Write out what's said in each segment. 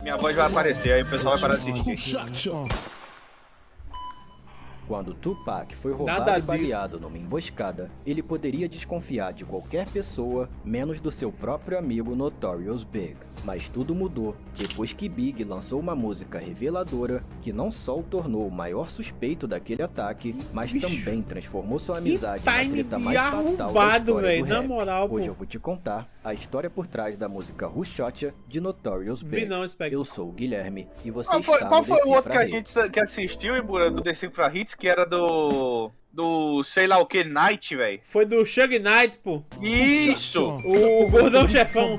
Minha voz vai aparecer, aí o pessoal vai parar de assistir. Quando Tupac foi roubado Nada e baleado numa emboscada, ele poderia desconfiar de qualquer pessoa, menos do seu próprio amigo Notorious Big. Mas tudo mudou depois que Big lançou uma música reveladora que não só o tornou o maior suspeito daquele ataque, mas também transformou sua amizade na treta mais fatal da história véio, do na rap. moral, Hoje pô. eu vou te contar a história por trás da música Rushotcha de Notorious Vi Big. não, Spec. Eu sou o Guilherme e você Qual foi, está qual no foi o outro que a Decifra gente Hits. que assistiu, Ibura, do Decifra Hits, que era do sei lá o que, Night, velho? Foi do Shug Knight, pô. Isso! O gordão chefão.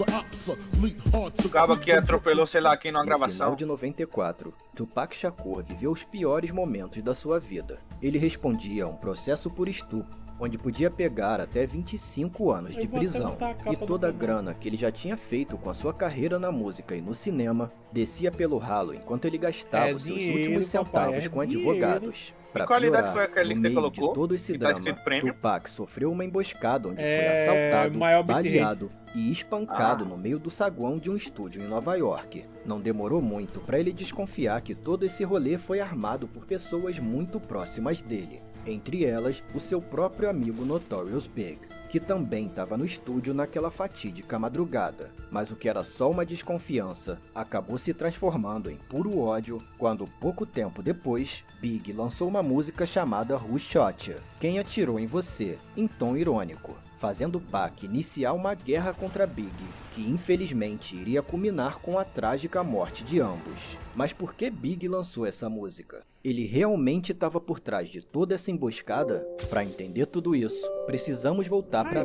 O cabo que atropelou sei lá quem numa No final gravação. de 94, Tupac Shakur viveu os piores momentos da sua vida. Ele respondia a um processo por estupro, onde podia pegar até 25 anos de Eu vou prisão. até botar a capa E do toda a canal. grana que ele já tinha feito com a sua carreira na música e no cinema descia pelo ralo enquanto ele gastava É os seus dinheiro, últimos papai, centavos é com dinheiro. advogados. Pra Que qualidade piorar, foi aquela no que você meio colocou? de todo esse Que tá drama, escrito prêmio? Tupac sofreu uma emboscada onde É, foi assaltado, maior bitrate. baleado e espancado Ah. no meio do saguão de um estúdio em Nova York. Não demorou muito para ele desconfiar que todo esse rolê foi armado por pessoas muito próximas dele, entre elas o seu próprio amigo Notorious Big, que também estava no estúdio naquela fatídica madrugada. Mas o que era só uma desconfiança acabou se transformando em puro ódio quando, pouco tempo depois, Big lançou uma música chamada Rushotcha, Quem Atirou em Você, em tom irônico, fazendo Pac iniciar uma guerra contra Big, que infelizmente iria culminar com a trágica morte de ambos. Mas por que Big lançou essa música? Ele realmente estava por trás de toda essa emboscada? Para entender tudo isso, precisamos voltar para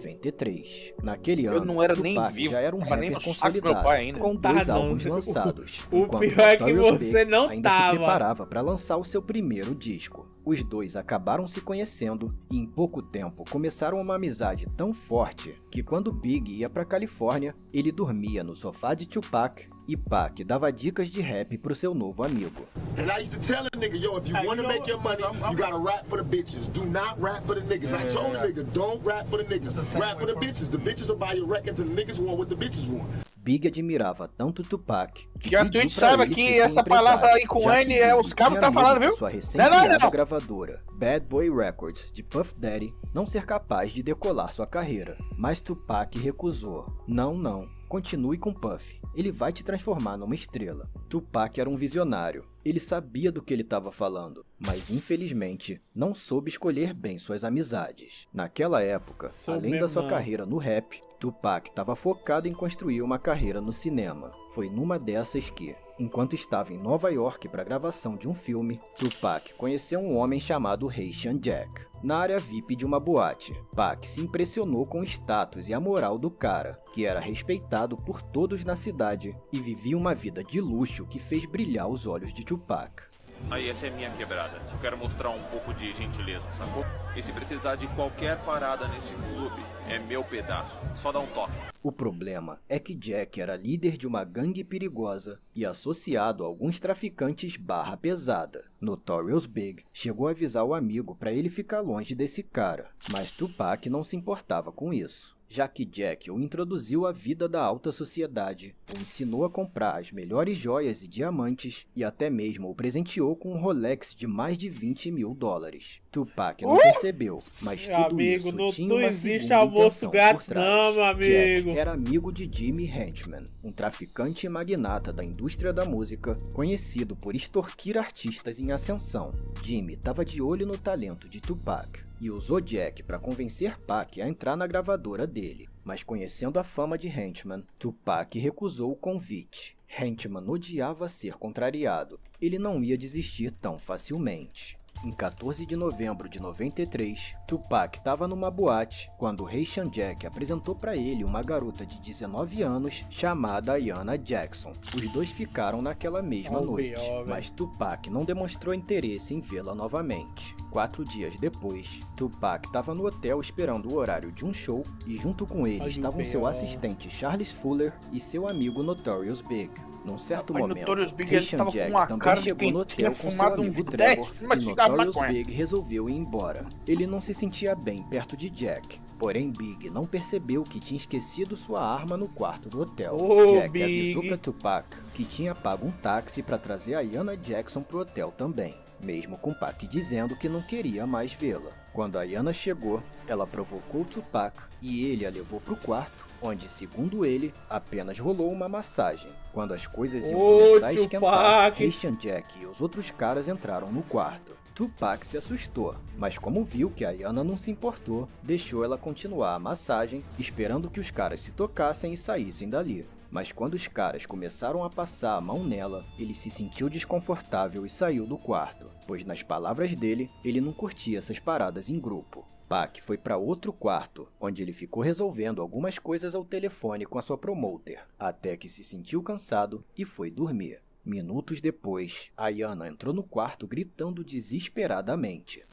1993. Naquele Eu ano, não era nem Tupac vivo, já era um tava nem rapper no saco do meu pai consolidado, ainda. com Tá 2 não. álbuns lançados. O enquanto pior é que Notorious você Big não ainda tava. se preparava para lançar o seu primeiro disco. Os dois acabaram se conhecendo e em pouco tempo começaram uma amizade tão forte que quando Big ia para Califórnia, ele dormia no sofá de Tupac e Pac dava dicas de rap pro seu novo amigo. And I used to tell a nigga, yo, if you wanna make your money, you gotta rap for the bitches. Do not rap for the niggas. I told a nigga, don't rap for the niggas. Rap for the bitches. The bitches will buy your records and the niggas want what the bitches want. Big admirava tanto Tupac Que a pediu Twitch pra saiba ele que ser seu essa palavra aí empresário, com já N que é Big os cabos tinha tá medo falando, da viu? sua Não, recém-criada não. gravadora, Bad Boy Records, de Puff Daddy, não ser capaz de decolar sua carreira. Mas Tupac recusou. Não. Continue com Puff. Ele vai te transformar numa estrela. Tupac era um visionário. Ele sabia do que ele estava falando, mas infelizmente não soube escolher bem suas amizades. Naquela época, além da sua carreira no rap, Tupac estava focado em construir uma carreira no cinema. Foi numa dessas que, enquanto estava em Nova York para a gravação de um filme, Tupac conheceu um homem chamado Haitian Jack, na área VIP de uma boate. Pac se impressionou com o status e a moral do cara, que era respeitado por todos na cidade e vivia uma vida de luxo que fez brilhar os olhos de Tupac. Aí, essa é minha quebrada. Eu quero mostrar um pouco de gentileza, sacou? E se precisar de qualquer parada nesse clube, é meu pedaço. Só dá um toque. O problema é que Jack era líder de uma gangue perigosa e associado a alguns traficantes barra pesada. Notorious Big chegou a avisar o amigo para ele ficar longe desse cara, mas Tupac não se importava com isso, já que Jack o introduziu à vida da alta sociedade, o ensinou a comprar as melhores joias e diamantes e até mesmo o presenteou com um Rolex de mais de 20 mil dólares. Tupac não percebeu, mas Meu tudo amigo, isso não- tinha não uma existe segunda almoço intenção grátis por trás. não, meu amigo. Jack era amigo de Jimmy Henchman, um traficante e magnata da indústria da música, conhecido por extorquir artistas em ascensão. Jimmy estava de olho no talento de Tupac e usou Jack para convencer Pac a entrar na gravadora dele. Mas conhecendo a fama de Henchman, Tupac recusou o convite. Henchman odiava ser contrariado. Ele não ia desistir tão facilmente. Em 14 de novembro de 93, Tupac estava numa boate quando Haitian Jack apresentou para ele uma garota de 19 anos chamada Ayanna Jackson. Os dois ficaram naquela mesma noite, mas Tupac não demonstrou interesse em vê-la novamente. 4 dias depois, Tupac estava no hotel esperando o horário de um show e junto com ele estavam seu assistente Charles Fuller e seu amigo Notorious Big. Num certo Rapaz, momento, Notorious Big, ele Haitian tava com Jack uma também cara de chegou quem no tinha hotel com seu fumado amigo uns 10 Trevor e maços de cigarro de Notorious maconha. Big resolveu ir embora. Ele não se sentia bem perto de Jack. Porém, Big não percebeu que tinha esquecido sua arma no quarto do hotel. Ô, Jack Big. avisou pra Tupac que tinha pago um táxi para trazer a Ayanna Jackson pro hotel também, mesmo com Pac dizendo que não queria mais vê-la. Quando a Ayanna chegou, ela provocou Tupac e ele a levou pro quarto, onde, segundo ele, apenas rolou uma massagem. Quando as coisas iam começar a esquentar, Tupac. Haitian Jack e os outros caras entraram no quarto. Tupac se assustou, mas como viu que a Ayanna não se importou, deixou ela continuar a massagem, esperando que os caras se tocassem e saíssem dali. Mas quando os caras começaram a passar a mão nela, ele se sentiu desconfortável e saiu do quarto, pois nas palavras dele, ele não curtia essas paradas em grupo. Pac foi para outro quarto, onde ele ficou resolvendo algumas coisas ao telefone com a sua promoter, até que se sentiu cansado e foi dormir. Minutos depois, a Ayanna entrou no quarto gritando desesperadamente.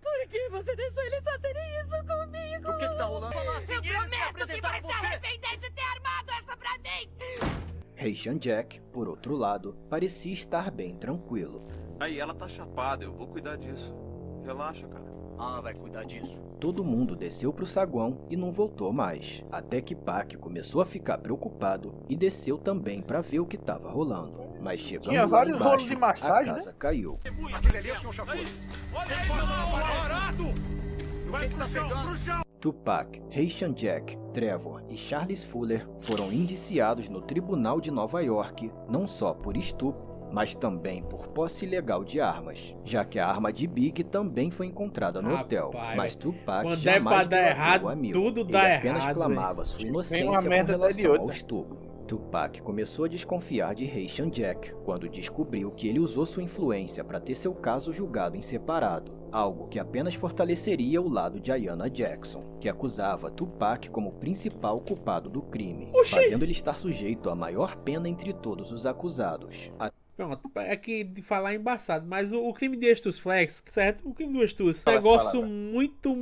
Por que você deixou eles fazerem isso comigo? O que tá rolando? Eu prometo que vai se arrepender de ter armado essa pra mim! Haitian Jack, por outro lado, parecia estar bem tranquilo. Aí, ela tá chapada, eu vou cuidar disso. Relaxa, cara. Ah, vai cuidar disso. Todo mundo desceu pro saguão e não voltou mais, até que Pac começou a ficar preocupado e desceu também para ver o que estava rolando. Mas chegando Tinha lá vários rolos embaixo, de massagem, a casa caiu. Aquele ali é o seu chapéu. Tupac, Haitian Jack, Trevor e Charles Fuller foram indiciados no Tribunal de Nova York, não só por estupro, mas também por posse ilegal de armas, já que a arma de Big também foi encontrada no hotel. Rapaz, Mas Tupac quando é jamais pra dar delatou errado, o amigo. tudo Ele dá apenas errado, clamava sua inocência uma com merda atrás de relação ao outra. estupro. Tupac começou a desconfiar de Haitian Jack quando descobriu que ele usou sua influência para ter seu caso julgado em separado, algo que apenas fortaleceria o lado de Ayanna Jackson, que acusava Tupac como principal culpado do crime, fazendo ele estar sujeito à maior pena entre todos os acusados. Pronto, é que de falar é embaçado, mas o crime de Estus Flex, certo? O crime do Estus, Fala, negócio fala. muito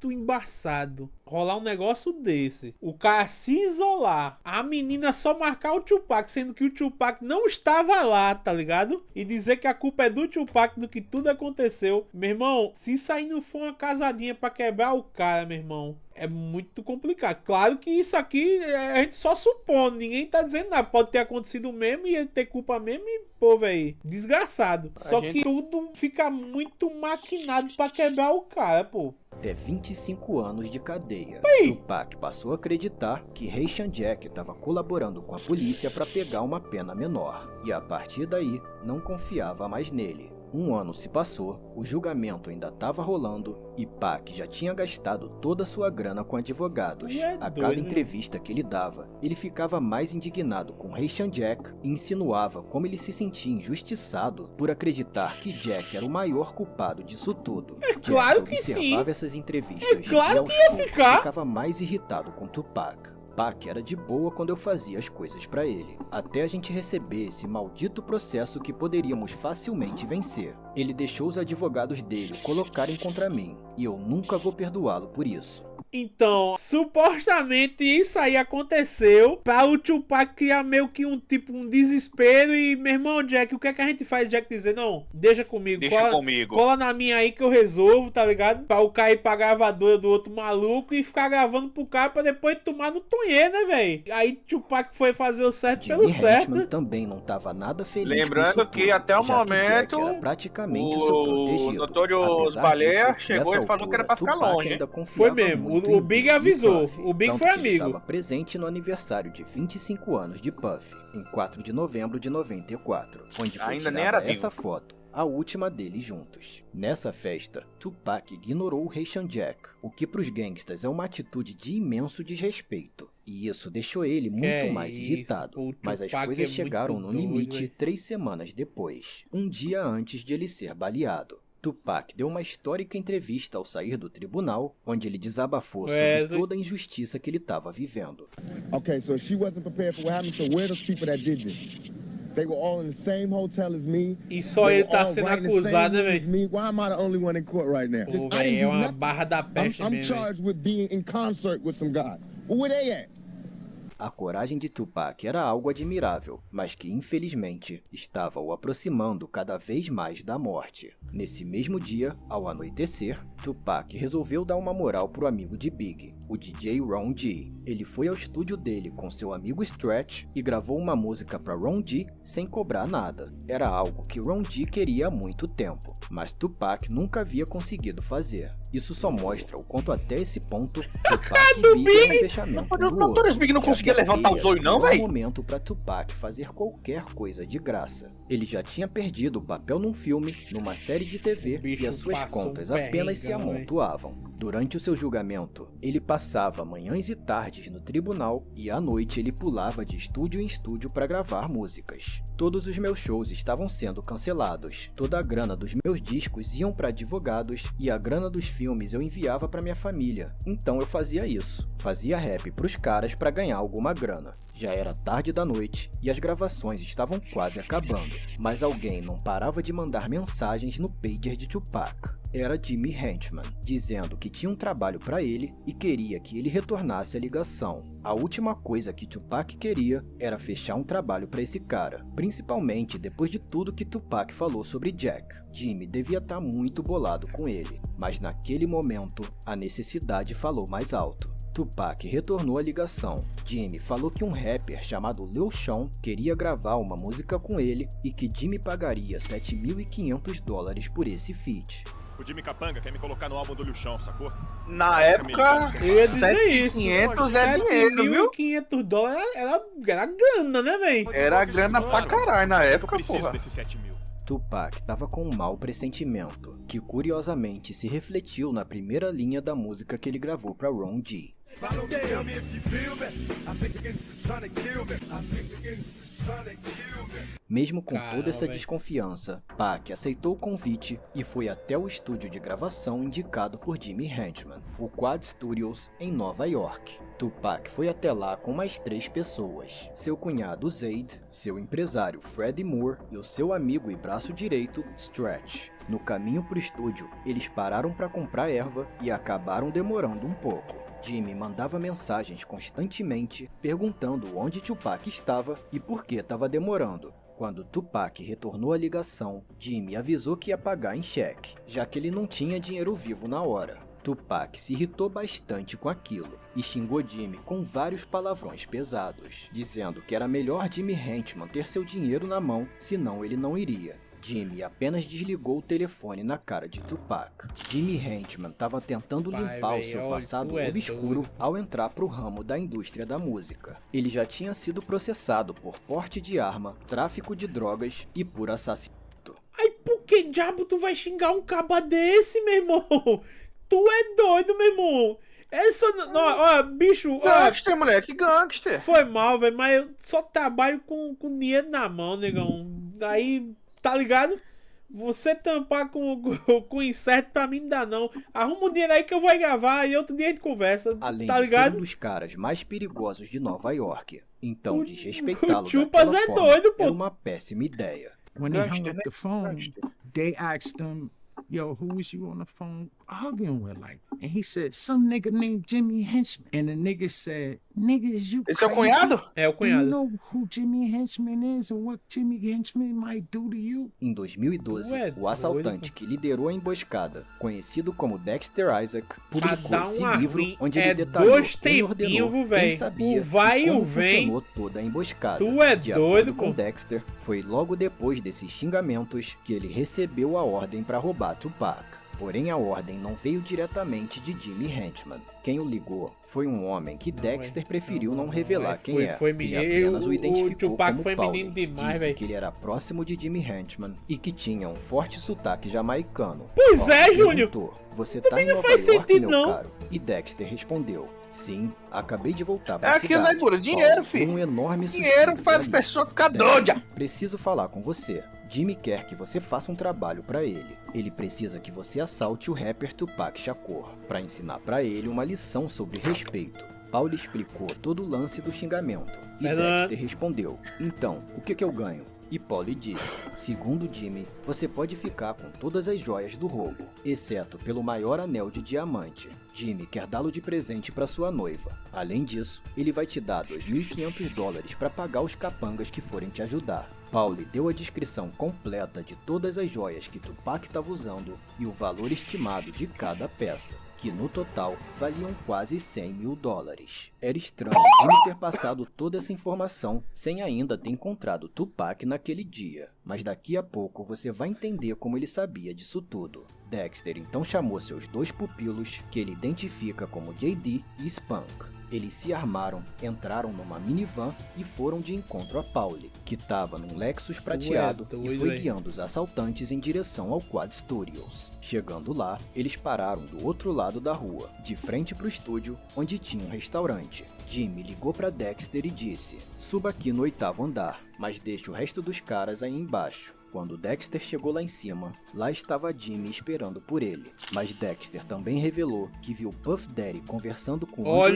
embaçado. Rolar um negócio desse, o cara se isolar, a menina só marcar o Tupac, sendo que o Tupac não estava lá, tá ligado? E dizer que a culpa é do Tupac, do que tudo aconteceu. Meu irmão, se isso aí não for uma casadinha pra quebrar o cara, meu irmão, é muito complicado. Claro que isso aqui a gente só supõe, ninguém tá dizendo nada. Pode ter acontecido mesmo e ele ter culpa mesmo e, pô, velho, desgraçado. Só que tudo fica muito maquinado pra quebrar o cara, pô. Até 25 anos de cadeia. Tupac passou a acreditar que Haitian Jack estava colaborando com a polícia para pegar uma pena menor, e a partir daí não confiava mais nele. Um ano se passou, o julgamento ainda estava rolando e Pac já tinha gastado toda a sua grana com advogados. A cada entrevista que ele dava, ele ficava mais indignado com Haitian Jack e insinuava como ele se sentia injustiçado por acreditar que Jack era o maior culpado disso tudo. Claro Jack que sim. observava essas entrevistas Claro e aos que ia poucos ficar. ficava mais irritado com Tupac. Pac era de boa quando eu fazia as coisas pra ele, até a gente receber esse maldito processo que poderíamos facilmente vencer. Ele deixou os advogados dele o colocarem contra mim, e eu nunca vou perdoá-lo por isso. Então, supostamente isso aí aconteceu pra o Tupac criar meio que um desespero e, meu irmão, Jack, o que é que a gente faz? Jack dizer, não, deixa comigo, Deixa comigo. cola na minha aí que eu resolvo, tá ligado? Pra o cara ir pra gravadora do outro maluco e ficar gravando pro cara pra depois tomar no tonhê, né, velho? Aí Tupac foi fazer o certo Jimmy pelo certo. Hackman também não estava nada feliz Lembrando com isso que tudo, até o já que momento, Jack era praticamente o seu o protegido. Notorious Apesar Baleia disso, chegou nessa e falou que era pra altura, ficar Tupac longe, hein? ainda confiava Foi mesmo, muito o em Big Big e avisou, Puff, o Big tanto foi que ele amigo. estava presente no aniversário de 25 anos de Puff, em 4 de novembro de 94, onde foi Ainda nem tirada era essa vivo. foto, a última deles juntos. Nessa festa, Tupac ignorou o Haitian Jack, o que pros gangsters é uma atitude de imenso desrespeito. E isso deixou ele muito mais isso, irritado. pô, o Mas as Tupac coisas é chegaram muito no doido, limite velho. 3 semanas depois, um dia antes de ele ser baleado. Tupac deu uma histórica entrevista ao sair do tribunal, onde ele desabafou sobre Wesley. toda a injustiça que ele estava vivendo. Okay, so she wasn't prepared for what happened. So where are those people that did this? They were all in the same hotel as me. E só They ele were tá all sendo right in the same acusado, né, room as velho? me. Why am I the only one in court right now? Pô, I didn't velho, é do uma nothing. barra da peste I'm mesmo, velho. charged with being in concert with some guys. Well, where they at? A coragem de Tupac era algo admirável, mas que infelizmente estava o aproximando cada vez mais da morte. Nesse mesmo dia, ao anoitecer, Tupac resolveu dar uma moral pro amigo de Big, o DJ Ron G. Ele foi ao estúdio dele com seu amigo Stretch e gravou uma música para Ron G sem cobrar nada. Era algo que Ron G queria há muito tempo, mas Tupac nunca havia conseguido fazer. Isso só mostra o quanto até esse ponto Tupac e Big eram fechamento um do outro. Big não conseguia levantar os olhos não, Não era velho? momento para Tupac fazer qualquer coisa de graça. Ele já tinha perdido o papel num filme, numa série de TV Bicho e as suas passou contas um apenas se perrengão, amontoavam. Durante o seu julgamento, ele passava manhãs e tardes no tribunal e à noite ele pulava de estúdio em estúdio para gravar músicas. Todos os meus shows estavam sendo cancelados. Toda a grana dos meus discos iam para advogados e a grana dos filmes eu enviava para minha família. Então eu fazia isso. Fazia rap pros caras para ganhar alguma grana. Já era tarde da noite e as gravações estavam quase acabando, mas alguém não parava de mandar mensagens no pager de Tupac. Era Jimmy Henchman, dizendo que tinha um trabalho para ele e queria que ele retornasse a ligação. A última coisa que Tupac queria era fechar um trabalho para esse cara, principalmente depois de tudo que Tupac falou sobre Jack. Jimmy devia estar muito bolado com ele, mas naquele momento a necessidade falou mais alto. Tupac retornou a ligação. Jimmy falou que um rapper chamado Lil Sean queria gravar uma música com ele e que Jimmy pagaria $7.500 por esse feat. O Jimmy Capanga quer me colocar no álbum do Lil Chão, sacou? Na época, Eu ia dizer isso. 7.500 é dinheiro, viu? $7.500 era grana, né, velho? Era grana pra caralho na Eu época, preciso porra. desses 7 mil. Tupac estava com um mau pressentimento, que curiosamente se refletiu na primeira linha da música que ele gravou para Ron G. Mesmo com toda essa desconfiança, Pac aceitou o convite e foi até o estúdio de gravação indicado por Jimmy Henchman, o Quad Studios, em Nova York. Tupac foi até lá com mais 3 pessoas, seu cunhado Zayd, seu empresário Freddie Moore e o seu amigo e braço direito, Stretch. No caminho para o estúdio, eles pararam para comprar erva e acabaram demorando um pouco. Jimmy mandava mensagens constantemente perguntando onde Tupac estava e por que estava demorando. Quando Tupac retornou a ligação, Jimmy avisou que ia pagar em cheque, já que ele não tinha dinheiro vivo na hora. Tupac se irritou bastante com aquilo e xingou Jimmy com vários palavrões pesados, dizendo que era melhor Jimmy Henchman ter seu dinheiro na mão, senão ele não iria. Jimmy apenas desligou o telefone na cara de Tupac. Jimmy Henchman estava tentando limpar o seu passado obscuro ao entrar pro ramo da indústria da música. Ele já tinha sido processado por porte de arma, tráfico de drogas e por assassinato. Ai, por que diabo tu vai xingar um caba desse, meu irmão? Tu é doido, meu irmão. Essa... Ó, bicho... ó, Gangster, moleque, gangster. foi mal, velho, mas eu só trabalho com dinheiro na mão, negão. Aí... Tá ligado? Você tampar com incerto pra mim não dá não. Arruma um dinheiro aí que eu vou gravar e outro dia a gente conversa. Além tá de ser ligado? um dos caras mais perigosos de Nova York. Então desrespeitá-lo o Chupas daquela é forma doido, pô. era uma péssima ideia. When they hung Gangster, up the phone, they asked him, yo, who was you on the phone arguing with? Like, and he said, some nigga named Jimmy Henchman. And the nigga said, nigga, is you Esse é o crazy? cunhado? É o Do you cunhado. know who Jimmy Henchman is and what Jimmy Henchman might do to you? Em 2012, Ué, o assaltante doido. que liderou a emboscada, conhecido como Dexter Isaac, Pra publicou dar esse um livro arrim, onde é ele detalhou 2 quem ordenou, tempinhos, quem véi. sabia O vai e e o como vem. funcionou toda a emboscada. Tu é De doido, acordo com pô. Dexter, foi logo depois desses xingamentos que ele recebeu a ordem para roubar Tupac. Porém, a ordem não veio diretamente de Jimmy Henchman. Quem o ligou foi um homem que Dexter preferiu não revelar quem é. Foi Ele menino. apenas o identificou Tupac como foi Paulo. menino demais, Disse velho. que ele era próximo de Jimmy Henchman e que tinha um forte sotaque jamaicano. Pois Paulo é, Júnior. perguntou, você tá em não Nova faz York, sentido, meu não. caro? E Dexter respondeu, sim, acabei de voltar pra É aquilo, cidade. né, Gura? Dinheiro, Paulo, filho. um enorme Dinheiro suspiro faz a ali. pessoa ficar Dexter, doida. preciso falar com você. Jimmy quer que você faça um trabalho pra ele. Ele precisa que você assalte o rapper Tupac Shakur, pra ensinar pra ele uma lição sobre respeito. Paulo explicou todo o lance do xingamento. E Mas não é- Dexter respondeu, então, o que eu ganho? e Paulie disse: segundo Jimmy, você pode ficar com todas as joias do roubo, exceto pelo maior anel de diamante. Jimmy quer dá-lo de presente para sua noiva. Além disso, ele vai te dar $2.500 para pagar os capangas que forem te ajudar. Paulie deu a descrição completa de todas as joias que Tupac estava usando e o valor estimado de cada peça, que no total valiam quase $100 mil. Era estranho Jimmy ter passado toda essa informação sem ainda ter encontrado Tupac naquele dia, mas daqui a pouco você vai entender como ele sabia disso tudo. Dexter então chamou seus 2 pupilos, que ele identifica como JD e Spunk. Eles se armaram, entraram numa minivan e foram de encontro a Paulie, que estava num Lexus prateado e foi guiando os assaltantes em direção ao Quad Studios. Chegando lá, eles pararam do outro lado da rua, de frente para o estúdio, onde tinha um restaurante. Jimmy ligou para Dexter e disse: suba aqui no 8º andar, mas deixe o resto dos caras aí embaixo. Quando Dexter chegou lá em cima, lá estava Jimmy esperando por ele. Mas Dexter também revelou que viu Puff Daddy conversando com o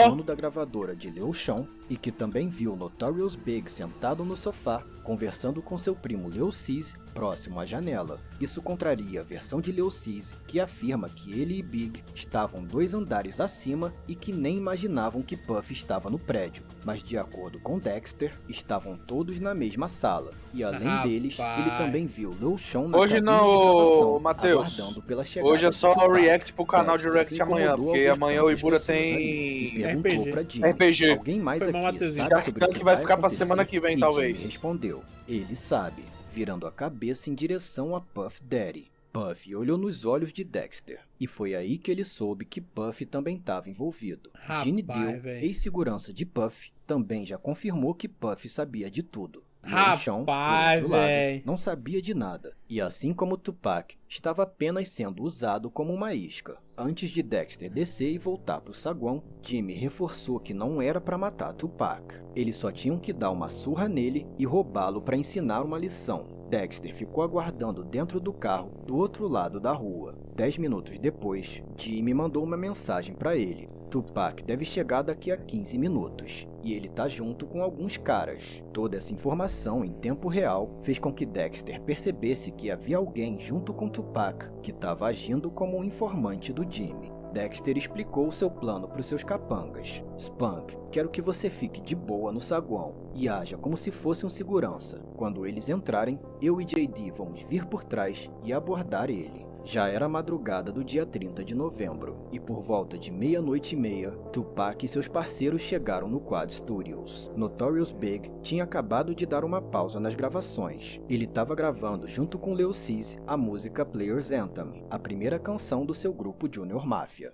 dono da gravadora de Lil Jon, e que também viu Notorious Big sentado no sofá, conversando com seu primo Lil Cease, próximo à janela. Isso contraria a versão de Lil Cease, que afirma que ele e Big estavam 2 andares acima e que nem imaginavam que Puff estava no prédio. Mas de acordo com Dexter, estavam todos na mesma sala. E além deles, ele também viu Lil Jon na cabine de gravação, aguardando pela chegada hoje é só de Tupac. o react pro canal de Dexter react amanhã, porque amanhã o Ibura tem perguntou pra Jimmy: RPG. Alguém mais aqui sabe sobre o que vai ficar pra semana que vem, e talvez. Jimmy respondeu: ele sabe, virando a cabeça em direção a Puff Daddy. Puff olhou nos olhos de Dexter, e foi aí que ele soube que Puff também estava envolvido. Gene Deal, ex-segurança de Puff, também já confirmou que Puff sabia de tudo. Lil Jon, por outro lado, não sabia de nada, e assim como Tupac, estava apenas sendo usado como uma isca. Antes de Dexter descer e voltar para o saguão, Jimmy reforçou que não era para matar Tupac. Eles só tinham que dar uma surra nele e roubá-lo para ensinar uma lição. Dexter ficou aguardando dentro do carro do outro lado da rua. 10 minutos depois, Jimmy mandou uma mensagem para ele: Tupac deve chegar daqui a 15 minutos, e ele tá junto com alguns caras. Toda essa informação em tempo real fez com que Dexter percebesse que havia alguém junto com Tupac que estava agindo como um informante do Jimmy. Dexter explicou seu plano para os seus capangas. Spunk, quero que você fique de boa no saguão e haja como se fosse um segurança. Quando eles entrarem, eu e JD vamos vir por trás e abordar ele. Já era madrugada do dia 30 de novembro, e por volta de 00:30, Tupac e seus parceiros chegaram no Quad Studios. Notorious Big tinha acabado de dar uma pausa nas gravações. Ele estava gravando junto com Lil Cease a música Players Anthem, a primeira canção do seu grupo Junior Mafia.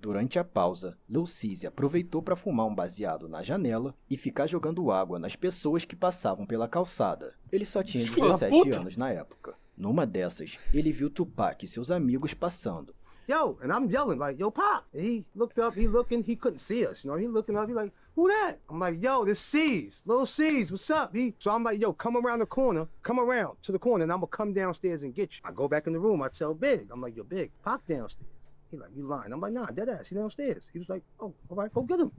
Durante a pausa, Lil Cease aproveitou para fumar um baseado na janela e ficar jogando água nas pessoas que passavam pela calçada. Ele só tinha 17 anos na época. Numa dessas, ele viu Tupac e seus amigos passando. Yo, and I'm yelling like, yo, Pop. And he looked up, he couldn't see us, you know, he looking up, he like, who that? I'm like, yo, this Cease, Lil Cease, what's up? So I'm like, yo, come around the corner, come around to the corner, and I'm gonna come downstairs and get you. I go back in the room, I tell Big, I'm like, yo, Big, Pop downstairs. He like, you lying. I'm like, nah, dead ass, he downstairs. He was like, oh, all right, go get him.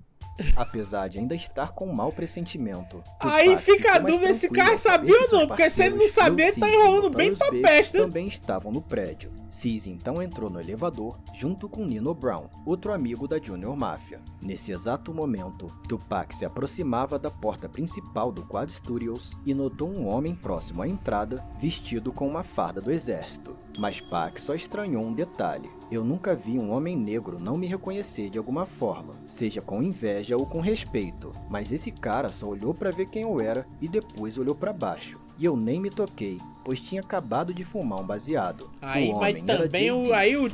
Apesar de ainda estar com um mau pressentimento, aí fica a dúvida se esse cara sabia ou não, porque se ele não sabia, ele tá enrolando bem pra peste. Também estavam no prédio. Cease então entrou no elevador junto com Nino Brown, outro amigo da Junior Mafia. Nesse exato momento, Tupac se aproximava da porta principal do Quad Studios e notou um homem próximo à entrada, vestido com uma farda do exército. Mas Pac só estranhou um detalhe: eu nunca vi um homem negro não me reconhecer de alguma forma, seja com inveja ou com respeito, mas esse cara só olhou para ver quem eu era e depois olhou para baixo. E eu nem me toquei, pois tinha acabado de fumar um baseado. Aí, mas também o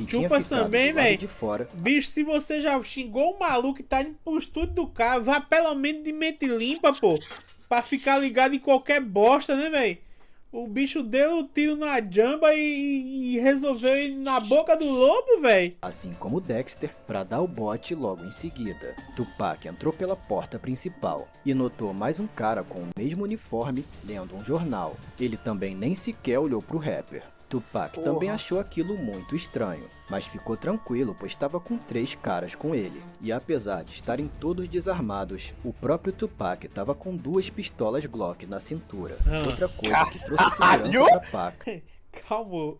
Chupas também, velho. Bicho, se você já xingou o maluco que tá indo pro estúdio do cara, vá pelo menos de mente limpa, pô. Pra ficar ligado em qualquer bosta, né, velho? O bicho deu o tiro na jamba e resolveu ir na boca do lobo, velho. Assim como Dexter, pra dar o bote logo em seguida. Tupac entrou pela porta principal e notou mais um cara com o mesmo uniforme lendo um jornal. Ele também nem sequer olhou pro rapper. Tupac também achou aquilo muito estranho, mas ficou tranquilo pois estava com 3 caras com ele. E apesar de estarem todos desarmados, o próprio Tupac estava com 2 pistolas Glock na cintura. Outra coisa que trouxe segurança pra Pac. Calma.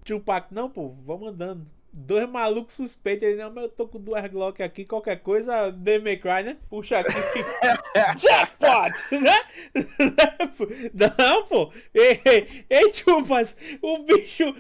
Tupac, não, pô, vamos andando. 2 malucos suspeitos, ele, não, mas eu tô com 2 Glock aqui, qualquer coisa, Devil May Cry, né? Puxa aqui. Jackpot! Né? Não, pô. Ei, Chupas, o bicho...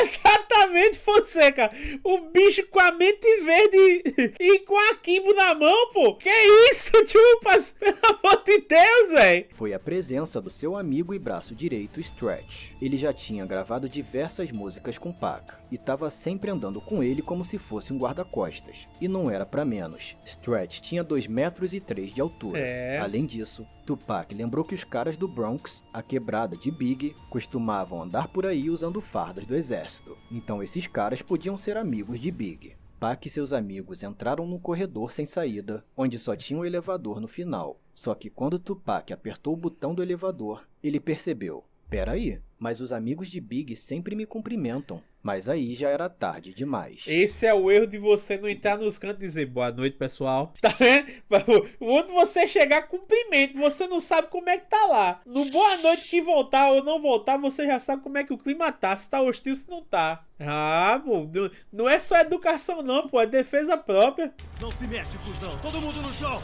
Exatamente, Fonseca. O bicho com a mente verde e com a Kimbo na mão, pô. Que isso, Chupas? Pelo amor de Deus, velho. Foi a presença do seu amigo e braço direito, Stretch. Ele já tinha gravado diversas músicas com Pac e estava sempre andando com ele como se fosse um guarda-costas. E não era pra menos. Stretch tinha 2,3 metros de altura. Além disso, Tupac lembrou que os caras do Bronx, a quebrada de Big, costumavam andar por aí usando fardas do exército. Então esses caras podiam ser amigos de Big. Pac e seus amigos entraram num corredor sem saída, onde só tinha um elevador no final. Só que quando Tupac apertou o botão do elevador, ele percebeu: pera aí, mas os amigos de Big sempre me cumprimentam. Mas aí já era tarde demais. Esse é o erro de você não entrar nos cantos e dizer boa noite, pessoal. Tá vendo? Quando você chegar, cumprimento. Você não sabe como é que tá lá. No boa noite que voltar ou não voltar, você já sabe como é que o clima tá. Se tá hostil, se não tá. Ah, pô. Não é só educação não, pô. É defesa própria. Não se mexe, cuzão. Todo mundo no chão.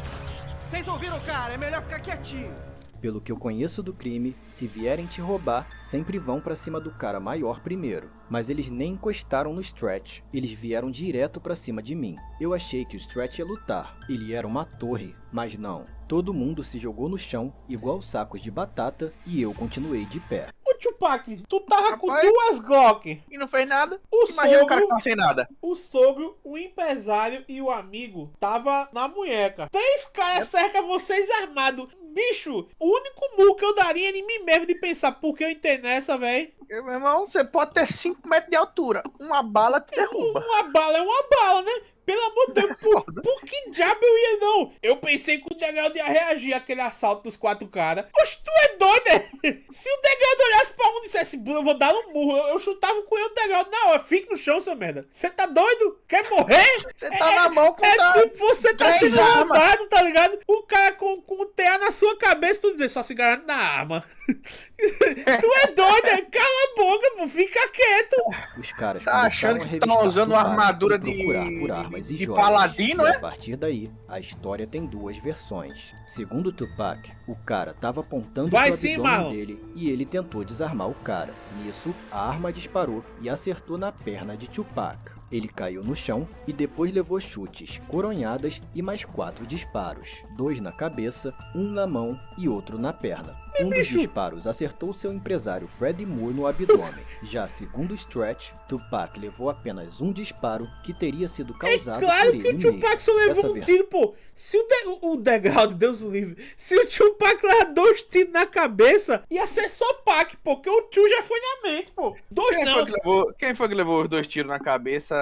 Vocês ouviram, cara? É melhor ficar quietinho. Pelo que eu conheço do crime, se vierem te roubar, sempre vão pra cima do cara maior primeiro. Mas eles nem encostaram no Stretch, eles vieram direto pra cima de mim. Eu achei que o Stretch ia lutar, ele era uma torre, mas não. Todo mundo se jogou no chão, igual sacos de batata, e eu continuei de pé. Ô Tupac, tu tava com 2 Glock. E não fez nada? O Imagina sogro, o cara que tava sem nada. O sogro, o empresário e o amigo tava na munheca. 3 caras cercam vocês armados. Bicho, o único murro que eu daria é em mim mesmo de pensar por que eu entrei nessa, velho. Meu irmão, você pode ter 5 metros de altura. Uma bala te derruba. Uma bala é uma bala, né? Pelo amor de Deus, por que diabo eu ia não? Eu pensei que o Degrado ia reagir àquele assalto dos 4 caras. Oxe, tu é doido, né? Se o Degrado olhasse pra um e dissesse, eu vou dar um murro, eu chutava o cunhão do Degrado na hora. Fique no chão, seu merda. Você tá doido? Quer morrer? Você tá na mão com tipo, você tá sendo roubado, tá ligado? O cara com o TA na sua cabeça, tu dizer, só se garante na arma. Tu é doido, né? Cala a boca, pô, fica quieto. Os caras tá achando que estão usando uma armadura por armas e joias. Paladino, e a partir daí, a história tem 2 versões. Segundo Tupac, o cara tava apontando pro abdômen dele e ele tentou desarmar o cara. Nisso, a arma disparou e acertou na perna de Tupac. Ele caiu no chão e depois levou chutes, coronhadas e mais 4 disparos. 2 na cabeça, 1 na mão e outro na perna. Um dos disparos acertou seu empresário Freddie Moore no abdômen. Já segundo Stretch, Tupac levou apenas 1 disparo que teria sido causado por ele mesmo. É claro que o Tupac só levou um tiro, pô. Se o Degrado, Deus o livre, se o Tupac levar 2 tiros na cabeça, ia ser só Pac, pô, porque o Tio já foi na mente, pô. 2 não. Quem foi que levou os 2 tiros na cabeça,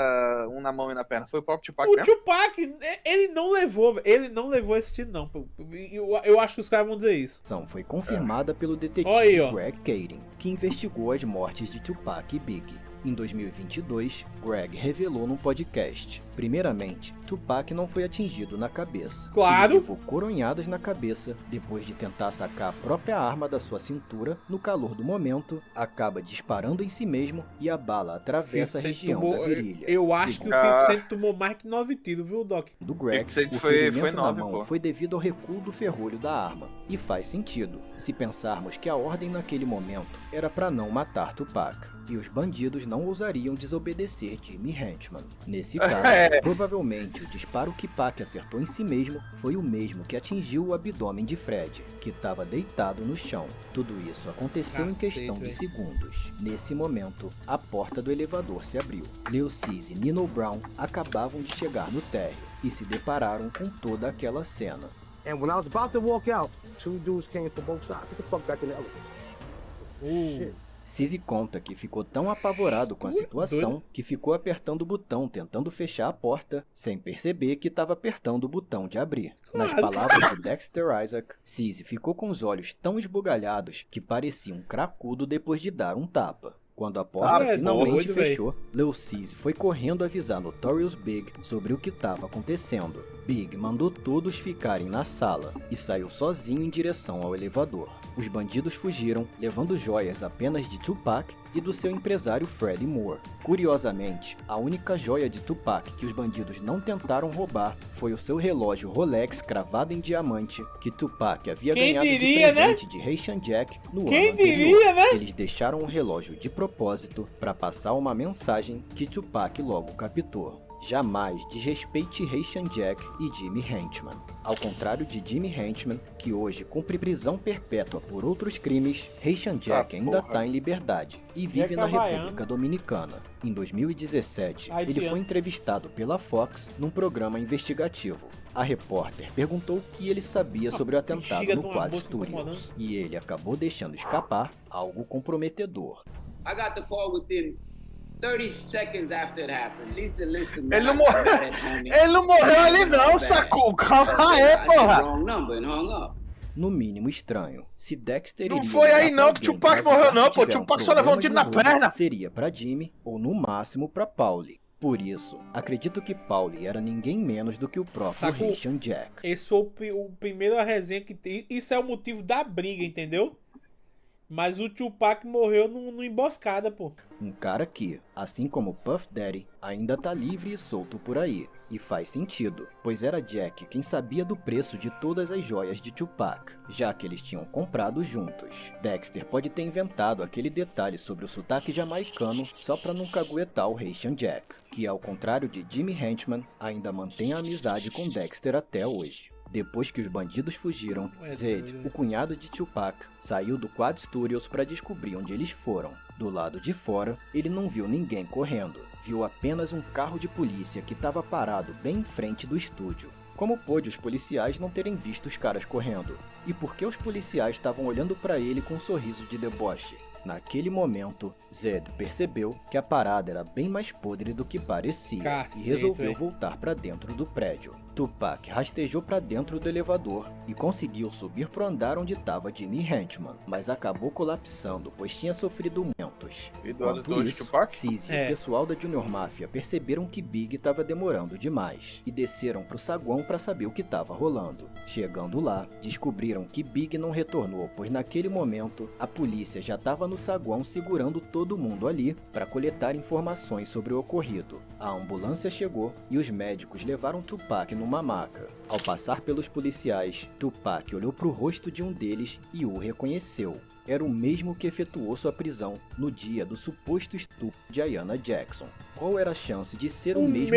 1 na mão e na perna? Foi o próprio Tupac mesmo? O Tupac, ele não levou esse tiro, não. Eu acho que os caras vão dizer isso. Foi confirmada pelo detetive Greg Kading, que investigou as mortes de Tupac e Big. Em 2022, Greg revelou num podcast. Primeiramente, Tupac não foi atingido na cabeça. Claro! Ele levou coronhadas na cabeça depois de tentar sacar a própria arma da sua cintura. No calor do momento, acaba disparando em si mesmo e a bala atravessa a região da virilha. Eu acho que o 50 Cent tomou mais que 9 tiros, viu, Doc? Do Greg, o ferimento na mão foi devido ao recuo do ferrolho da arma. E faz sentido, se pensarmos que a ordem naquele momento era para não matar Tupac. E os bandidos não ousariam desobedecer Jimmy Henchman. Nesse caso, provavelmente o disparo que Pac acertou em si mesmo foi o mesmo que atingiu o abdômen de Fred, que estava deitado no chão. Tudo isso aconteceu em questão de segundos. Nesse momento, a porta do elevador se abriu. Lil Sis e Nino Brown acabavam de chegar no térreo e se depararam com toda aquela cena. And when I was about to walk out, 2 dudes came from both sides. Get the fuck back in the elevator. Shit. Cizzy conta que ficou tão apavorado com a situação que ficou apertando o botão tentando fechar a porta sem perceber que estava apertando o botão de abrir. Nas palavras de Dexter Isaac, Cizzy ficou com os olhos tão esbugalhados que parecia um cracudo depois de dar um tapa. Quando a porta finalmente fechou, Lil Cizzy foi correndo avisar Notorious Big sobre o que estava acontecendo. Big mandou todos ficarem na sala e saiu sozinho em direção ao elevador. Os bandidos fugiram, levando joias apenas de Tupac e do seu empresário Freddie Moore. Curiosamente, a única joia de Tupac que os bandidos não tentaram roubar foi o seu relógio Rolex cravado em diamante que Tupac havia ganhado de presente de Haitian Jack no ano anterior. Eles deixaram o relógio de propósito para passar uma mensagem que Tupac logo captou. Jamais desrespeite Haitian Jack e Jimmy Henchman. Ao contrário de Jimmy Henchman, que hoje cumpre prisão perpétua por outros crimes, Haitian Jack ainda está em liberdade e vive na República Dominicana. Em 2017, ele foi entrevistado pela Fox num programa investigativo. A repórter perguntou o que ele sabia sobre o atentado no Quad Studios, e ele acabou deixando escapar algo comprometedor. I got the call within 30 seconds after it happened. Listen, man. Ele não morreu ali não, sacou? Calma aí, porra. Wrong number and hung up. No mínimo estranho, se Dexter não foi aí não que o Tupac morreu não, pô. O Tupac só levou um tiro na perna. Seria pra Jimmy ou no máximo pra Paulie. Por isso, acredito que Paulie era ninguém menos do que o próprio Haitian Jack. Esse foi o primeiro resenha que tem. Isso é o motivo da briga, entendeu? Mas o Tupac morreu numa emboscada, pô. Um cara que, assim como Puff Daddy, ainda tá livre e solto por aí. E faz sentido, pois era Jack quem sabia do preço de todas as joias de Tupac, já que eles tinham comprado juntos. Dexter pode ter inventado aquele detalhe sobre o sotaque jamaicano só pra não caguetar o Haitian Jack, que ao contrário de Jimmy Henchman, ainda mantém a amizade com Dexter até hoje. Depois que os bandidos fugiram, Zed, o cunhado de Tupac, saiu do Quad Studios para descobrir onde eles foram. Do lado de fora, ele não viu ninguém correndo. Viu apenas um carro de polícia que estava parado bem em frente do estúdio. Como pôde os policiais não terem visto os caras correndo? E por que os policiais estavam olhando para ele com um sorriso de deboche? Naquele momento, Zed percebeu que a parada era bem mais podre do que parecia e resolveu voltar para dentro do prédio. Tupac rastejou para dentro do elevador e conseguiu subir pro andar onde estava Jimmy Henchman, mas acabou colapsando, pois tinha sofrido aumentos. Enquanto isso, Cizzy e o pessoal da Junior Mafia perceberam que Big estava demorando demais e desceram pro saguão para saber o que estava rolando. Chegando lá, descobriram que Big não retornou, pois naquele momento a polícia já estava no saguão segurando todo mundo ali para coletar informações sobre o ocorrido. A ambulância chegou e os médicos levaram Tupac numa maca. Ao passar pelos policiais, Tupac olhou para o rosto de um deles e o reconheceu. Era o mesmo que efetuou sua prisão no dia do suposto estupro de Ayanna Jackson. Qual era a chance de ser o mesmo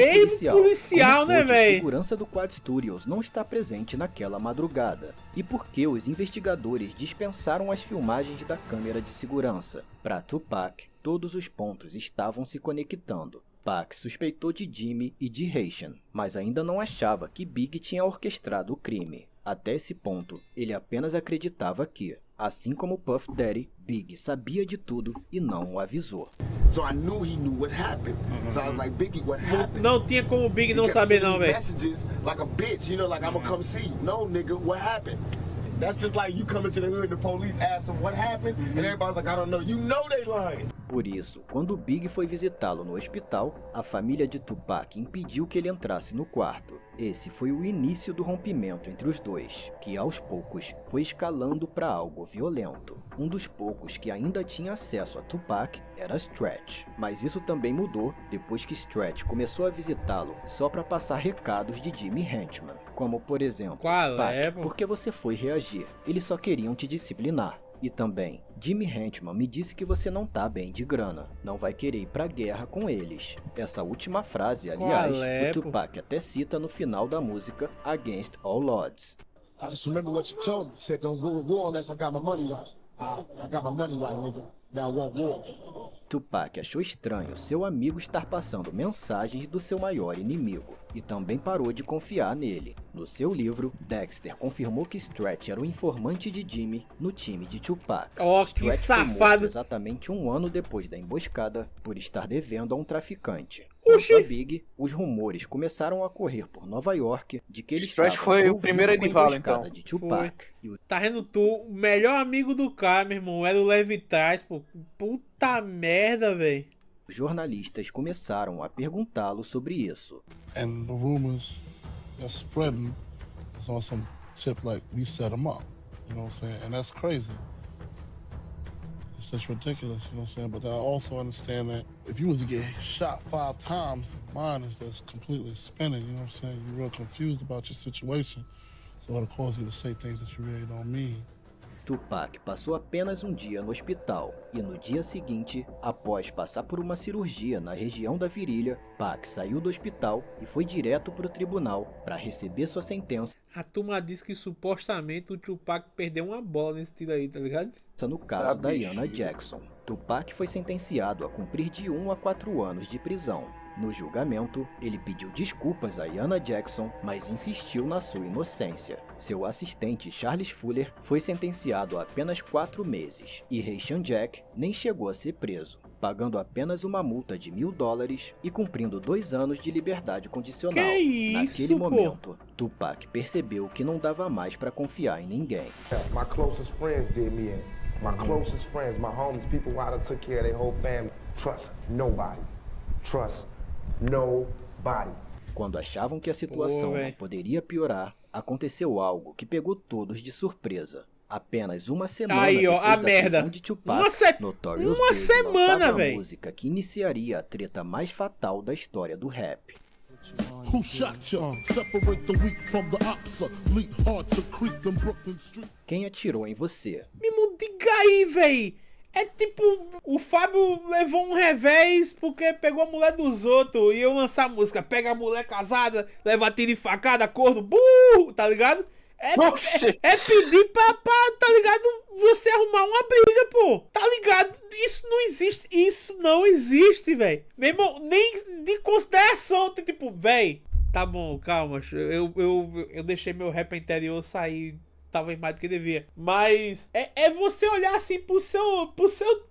policial, né, velho? A segurança do Quad Studios não está presente naquela madrugada. E por que os investigadores dispensaram as filmagens da câmera de segurança? Para Tupac, todos os pontos estavam se conectando. Tupac suspeitou de Jimmy e de Haitian, mas ainda não achava que Big tinha orquestrado o crime. Até esse ponto, ele apenas acreditava que, assim como Puff Daddy, Big sabia de tudo e não o avisou. So I knew he knew what happened. So I was like, Biggie, what happened? Não tinha como o Big não saber não, velho. Messages like a bitch, you know, like I'm gonna come see you. No, nigga, what happened? That's just like you coming to the hood and the police ask them what happened, and everybody's like, I don't know. You know they lying. Por isso, quando Big foi visitá-lo no hospital, a família de Tupac impediu que ele entrasse no quarto. Esse foi o início do rompimento entre os dois, que aos poucos foi escalando para algo violento. Um dos poucos que ainda tinha acesso a Tupac era Stretch, mas isso também mudou depois que Stretch começou a visitá-lo só para passar recados de Jimmy Henchman, como por exemplo, Tupac, por que você foi reagir? Eles só queriam te disciplinar. E também, Jimmy Henchman me disse que você não tá bem de grana, não vai querer ir pra guerra com eles. Essa última frase, aliás, o Tupac até cita no final da música Against All Odds. I just remember what you told me. You said don't go to war unless I got my money right. I got my money right, nigga. Now I want war. Tupac achou estranho seu amigo estar passando mensagens do seu maior inimigo e também parou de confiar nele. No seu livro, Dexter confirmou que Stretch era o informante de Jimmy no time de Tupac. Oh, que Stretch foi safado! morto exatamente um ano depois da emboscada por estar devendo a um traficante. Oxi! Quanto a Big, os rumores começaram a correr por Nova York de que ele Stretch estava foi o envolvido primeiro com a Edival, emboscada então. de Tupac. E o Tá vendo tu? O melhor amigo do cara, meu irmão, era o Levitais, pô. Puta merda, velho. jornalistas começaram a perguntá-lo sobre isso. And the rumors that's spreading is on some tip like we set him up, you know what I'm saying? And that's crazy. It's just ridiculous, you know what I'm saying? But I also understand that if you was to get shot 5 times, mine is just completely spinning, you know what I'm saying? You're real confused about your situation, so it'll cause you to say things that you really don't mean. Tupac passou apenas um dia no hospital e no dia seguinte, após passar por uma cirurgia na região da virilha, Pac saiu do hospital e foi direto para o tribunal para receber sua sentença. A turma diz que supostamente o Tupac perdeu uma bola nesse tiro aí, tá ligado? No caso da Iana Jackson, Tupac foi sentenciado a cumprir de 1 a 4 anos de prisão. No julgamento, ele pediu desculpas a Iana Jackson, mas insistiu na sua inocência. Seu assistente Charles Fuller foi sentenciado a apenas 4 meses, e Haitian Jack nem chegou a ser preso, pagando apenas uma multa de $1000 e cumprindo 2 anos de liberdade condicional. Que isso, Naquele pô? momento, Tupac percebeu que não dava mais para confiar em ninguém. My closest friends did me in. My closest friends, my homies, people who I done took care of their whole family. Trust nobody. Trust nobody. Quando achavam que a situação não poderia piorar, aconteceu algo que pegou todos de surpresa. Apenas uma semana Aí, ó, depois a da merda. prisão de Tupac, Notorious uma Big semana, lançava a véi. música que iniciaria a treta mais fatal da história do rap. Who shot you? Separate the weak from the ops. Leap hard to creep them Brooklyn streets. Quem atirou em você? Me diga aí, véi. É tipo, o Fábio levou um revés porque pegou a mulher dos outros e eu lançar a música, pega a mulher casada, leva tiro e facada, corno, burro, tá ligado? É pedir pra, tá ligado, você arrumar uma briga, pô, tá ligado? Isso não existe, velho. Meu irmão, nem de consideração, tem tipo, velho, tá bom, calma, eu deixei meu rap interior sair talvez mais do que devia. Mas é você olhar assim pro seu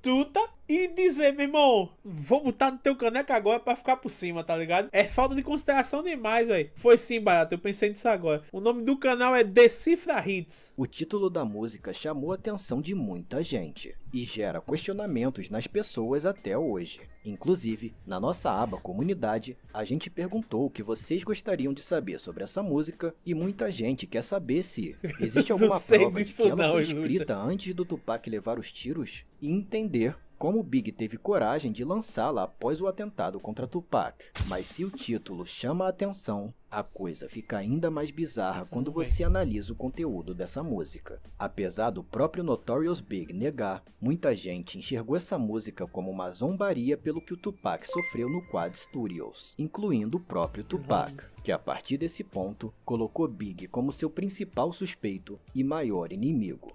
truta e dizer, meu irmão, vou botar no teu caneco agora pra ficar por cima, tá ligado? É falta de consideração demais, velho. Foi sim, barato, eu pensei nisso agora. O nome do canal é Decifra Hits. O título da música chamou a atenção de muita gente e gera questionamentos nas pessoas até hoje. Inclusive, na nossa aba comunidade, a gente perguntou o que vocês gostariam de saber sobre essa música e muita gente quer saber se existe alguma prova de que ela foi escrita antes do Tupac levar os tiros e entender como Big teve coragem de lançá-la após o atentado contra Tupac. Mas se o título chama a atenção, a coisa fica ainda mais bizarra quando você analisa o conteúdo dessa música. Apesar do próprio Notorious Big negar, muita gente enxergou essa música como uma zombaria pelo que o Tupac sofreu no Quad Studios, incluindo o próprio Tupac, que a partir desse ponto colocou Big como seu principal suspeito e maior inimigo.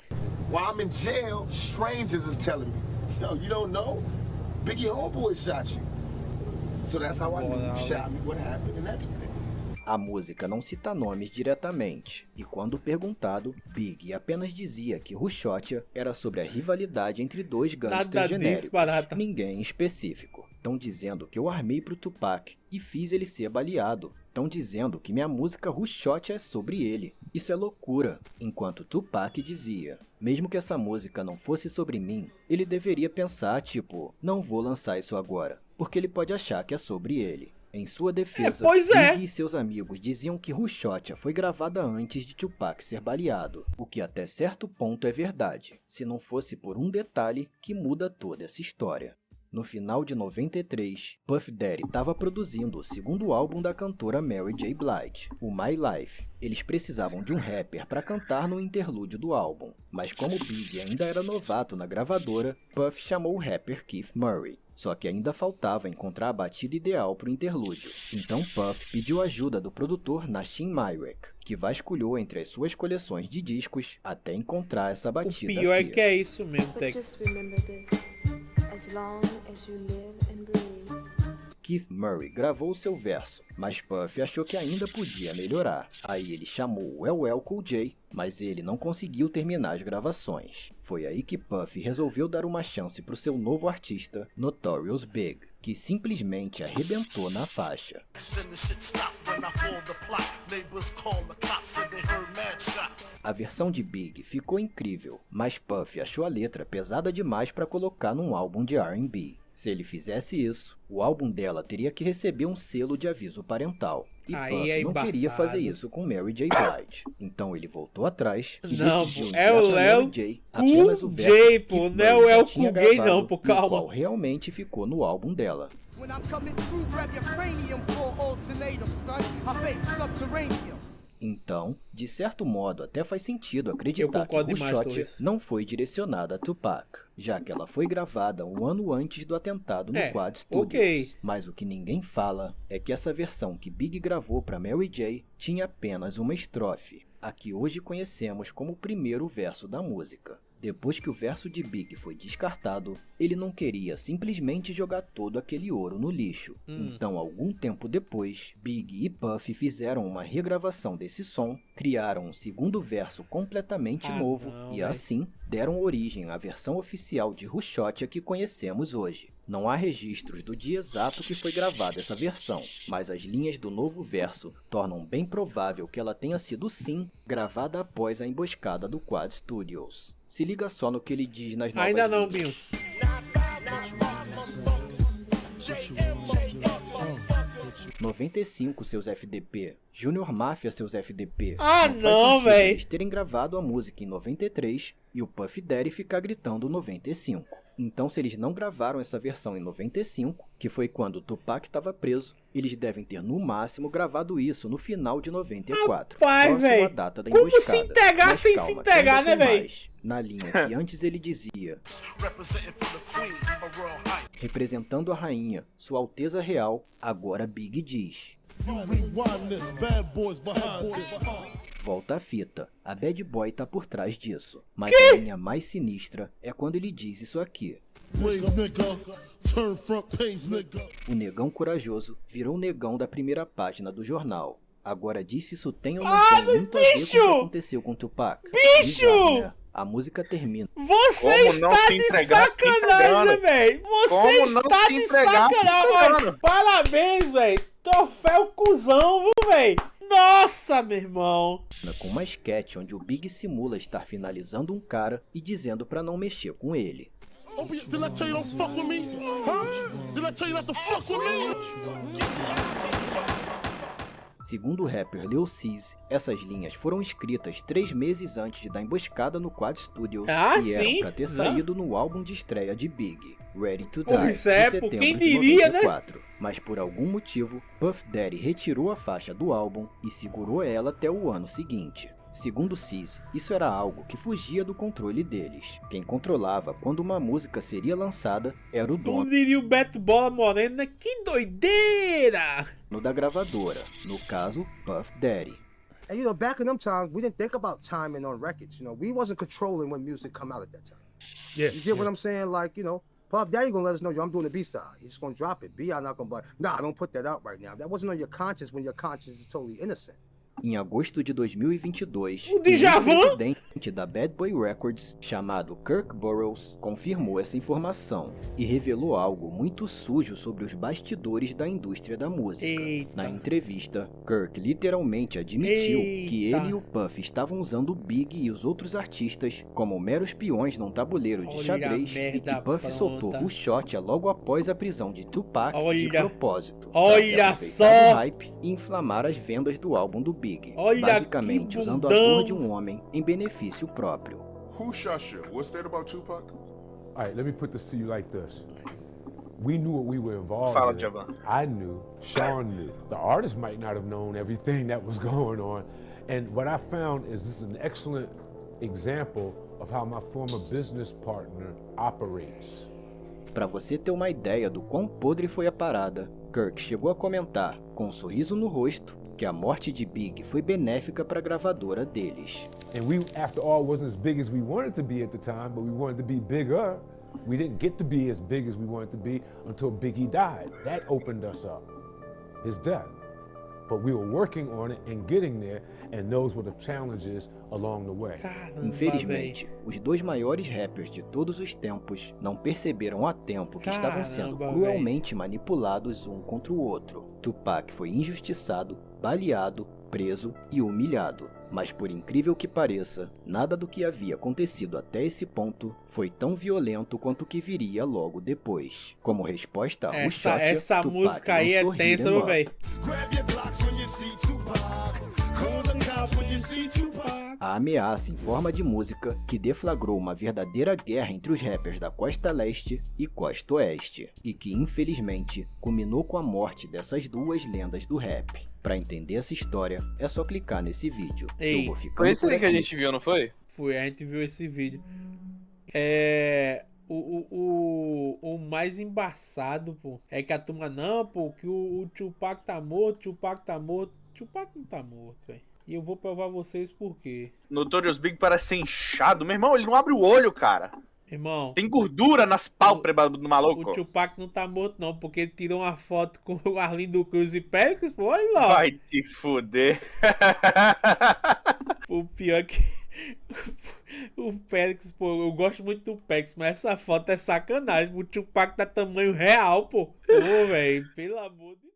While I'm in jail, strangers is telling me, yo, you don't know? Biggie homeboy shot you. So that's how I knew you shot me, what happened and everything. A música não cita nomes diretamente, e quando perguntado, Big apenas dizia que Rushottia era sobre a rivalidade entre dois gangsters genéricos, ninguém específico. Estão dizendo que eu armei pro Tupac e fiz ele ser baleado. Estão dizendo que minha música Rushottia é sobre ele. Isso é loucura. Enquanto Tupac dizia, mesmo que essa música não fosse sobre mim, ele deveria pensar tipo, não vou lançar isso agora, porque ele pode achar que é sobre ele. Em sua defesa, Big e seus amigos diziam que Rushottia foi gravada antes de Tupac ser baleado, o que até certo ponto é verdade, se não fosse por um detalhe que muda toda essa história. No final de 93, Puff Daddy estava produzindo o segundo álbum da cantora Mary J. Blige, o My Life. Eles precisavam de um rapper para cantar no interlúdio do álbum, mas como Big ainda era novato na gravadora, Puff chamou o rapper Keith Murray. só que ainda faltava encontrar a batida ideal para o interlúdio. Então Puff pediu ajuda do produtor Nassim Myrek, que vasculhou entre as suas coleções de discos até encontrar essa batida. O pior aqui. é que é isso mesmo, Tex. Keith Murray gravou seu verso, mas Puff achou que ainda podia melhorar. Aí ele chamou o LL Cool J, mas ele não conseguiu terminar as gravações. Foi aí que Puff resolveu dar uma chance para o seu novo artista, Notorious Big, que simplesmente arrebentou na faixa. A versão de Big ficou incrível, mas Puff achou a letra pesada demais para colocar num álbum de R&B. Se ele fizesse isso, o álbum dela teria que receber um selo de aviso parental. E Puff não queria fazer isso com Mary J. Blige. Então ele voltou atrás e decidiu enviar pra Mary J. apenas o verso que Keith Murray já tinha gravado, o qual realmente ficou no álbum dela. Então, de certo modo, até faz sentido acreditar que o shot não foi direcionada a Tupac, já que ela foi gravada um ano antes do atentado no Quad Studios. Mas o que ninguém fala é que essa versão que Big gravou para Mary J. tinha apenas uma estrofe, a que hoje conhecemos como o primeiro verso da música. Depois que o verso de Big foi descartado, ele não queria simplesmente jogar todo aquele ouro no lixo. Então, algum tempo depois, Big e Puff fizeram uma regravação desse som, criaram um segundo verso completamente novo e assim deram origem à versão oficial de Who Shot que conhecemos hoje. Não há registros do dia exato que foi gravada essa versão, mas as linhas do novo verso tornam bem provável que ela tenha sido sim gravada após a emboscada do Quad Studios. Se liga só no que ele diz nas novas Ainda não, linhas. Binho. 95 seus FDP, Junior Mafia seus FDP. Não, velho. Eles terem gravado a música em 93 e o Puff Daddy ficar gritando 95. Então, se eles não gravaram essa versão em 95, que foi quando o Tupac estava preso, eles devem ter no máximo gravado isso no final de 94. Rapaz, velho. Data da Como emboscada. se entregar Mas sem calma, se entregar, que ainda né, tem velho? mais. Na linha que antes ele dizia: representando a rainha, Sua Alteza Real, agora Big diz. Volta a fita, a Bad Boy tá por trás disso. Mas a linha mais sinistra é quando ele diz isso aqui. O negão corajoso virou o negão da primeira página do jornal. Agora diz se isso tem ou não tem muito a ver com o que aconteceu com Tupac. Bicho! Bizarro, né? A música termina. Você está de sacanagem, né, velho? Você está de sacanagem, velho. Parabéns, velho. Troféu cuzão, viu, velho? Nossa, meu irmão. Com uma sketch onde o Big simula estar finalizando um cara e dizendo pra não mexer com ele. Did I tell you don't fuck with me? Huh? Did I tell you not to fuck with me? Segundo o rapper Lil Cease, essas linhas foram escritas 3 meses antes da emboscada no Quad Studios e eram pra ter saído no álbum de estreia de Big, Ready to Die, de setembro de 94. Né? Mas por algum motivo, Puff Daddy retirou a faixa do álbum e segurou ela até o ano seguinte. Segundo Cease, isso era algo que fugia do controle deles. Quem controlava quando uma música seria lançada era o dono. Como diria o Beto Bola Morena, que doideira! No da gravadora, no caso, Puff Daddy. And you know, back in them times, we didn't think about timing on records. You know, we wasn't controlling when music come out at that time. Yeah. You get what I'm saying? Like, you know, Puff Daddy gonna let us know, yo, I'm doing the B-side. He's just gonna drop it. B.I. not gonna be like, nah, don't put that out right now. That wasn't on your conscience when your conscience is totally innocent. Em agosto de 2022, o presidente da Bad Boy Records, chamado Kirk Burroughs, confirmou essa informação e revelou algo muito sujo sobre os bastidores da indústria da música. Na entrevista, Kirk literalmente admitiu que ele e o Puff estavam usando o Big e os outros artistas como meros peões num tabuleiro de xadrez e que Puff soltou o shot logo após a prisão de Tupac de propósito, pra se aproveitar do hype e inflamar as vendas do álbum do Big. Basicamente usando a dor de um homem em benefício próprio. Who shot you? What's that about Tupac? All right, let me put this to you like this. We knew what we were involved in. I knew, Sean knew. The artist might not have known everything that was going on. And what I found is this is an excellent example of how my former business partner operates. Pra você ter uma ideia do quão podre foi a parada, Kirk chegou a comentar, com um sorriso no rosto, que a morte de Big foi benéfica para a gravadora deles. And we, after all, wasn't as big as we wanted to be at the time, but we wanted to be bigger. We didn't get to be as big as we wanted to be until Biggie died. That opened us up, his death. But we were working on it and getting there, and those were the challenges along the way. Caramba, infelizmente, os dois maiores rappers de todos os tempos não perceberam a tempo que estavam sendo cruelmente manipulados um contra o outro. Tupac foi injustiçado, baleado, preso e humilhado. Mas por incrível que pareça, nada do que havia acontecido até esse ponto foi tão violento quanto o que viria logo depois. Como resposta a Rushot, essa Tupac música aí é lançou tensa, meu velho. A ameaça em forma de música que deflagrou uma verdadeira guerra entre os rappers da Costa Leste e Costa Oeste, e que infelizmente culminou com a morte dessas duas lendas do rap. Pra entender essa história, é só clicar nesse vídeo. Ei, eu vou ficando foi esse por aí que a aqui. gente viu, não foi? Foi, a gente viu esse vídeo. O mais embaçado, pô, é que a turma, não, pô, que o Tupac tá morto, Tupac não tá morto, velho. E eu vou provar vocês por quê. Notorious Big parece ser inchado. Meu irmão, ele não abre o olho, cara. Irmão, tem gordura nas pálpebras do maluco. O Tupac não tá morto não, porque ele tirou uma foto com o Arlindo Cruz e Péricles, pô, olha lá. Vai te fuder. O pior que... o Péricles, pô, eu gosto muito do Péricles, mas essa foto é sacanagem. O Tupac tá tamanho real, pô. Pô, velho, pelo amor de